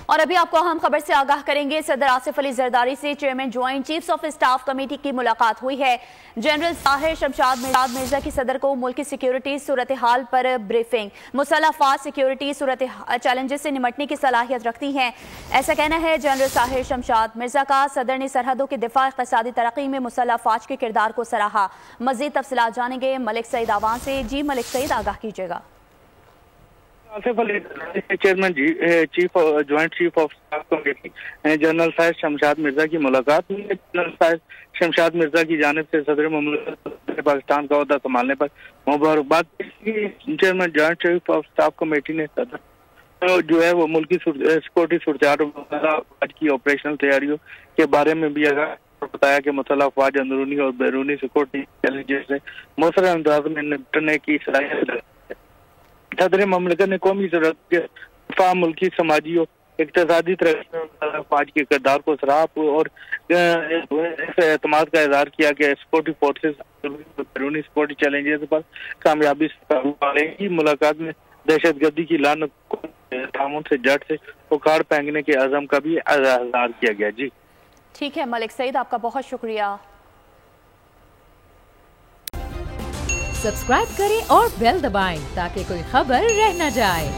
اور ابھی آپ کو اہم خبر سے آگاہ کریں گے۔ صدر آصف علی زرداری سے chairman joint chiefs of staff committee کی ملاقات ہوئی ہے۔ جنرل طاہر شمشاد مرزا کی صدر کو ملکی سیکیورٹی صورتحال پر بریفنگ۔ مسلح افواج سیکیورٹی چیلنجز سے نمٹنے کی صلاحیت رکھتی ہیں، ایسا کہنا ہے جنرل طاہر شمشاد مرزا کا۔ صدر نے سرحدوں کی دفاع، اقتصادی ترقی میں مسلح افواج کے کردار کو سراہا۔ مزید تفصیلات جانیں گے ملک سعید آوان سے۔ جی ملک سعید، آگاہ کیجیے گا۔ Asif Ali chairman joint chief of staff committee general Tahir Shamshad Mirza کی ملاقات ہوئی ہے۔ جنرل طاہر شمشاد مرزا کی جانب سے صدر مملکت پاکستان کا عہدہ سنبھالنے پر مبارکباد کی۔ Chairman joint chief of staff committee نے صدر جو ہے وہ ملکی سیکورٹی صورتحال کی آپریشنل تیاریوں کے بارے میں بھی بتایا کہ مسلح افواج اندرونی اور بیرونی سیکورٹی چیلنجز سے مؤثر انداز میں نمٹنے کی صلاحیت رکھتی ہے۔ صدر مملکت نے قومی ضرورت کے دفاع، ملکی سماجی اور اقتصادی ترقی میں افواج کے کردار کو سراہا اور اس اعتماد کا اظہار کیا کہ سیکورٹی فورسز بیرونی سیکورٹی چیلنجز پر کامیابی سے قابو پانے کی۔ ملاقات میں دہشت گردی کی لعنت کو تعاون سے جڑ سے اکھاڑ پھینکنے کے عزم کا بھی اظہار کیا گیا۔ جی ٹھیک ہے ملک سعید، آپ کا بہت شکریہ۔ سبسکرائب کریں اور بیل دبائیں تاکہ کوئی خبر رہ نہ جائے۔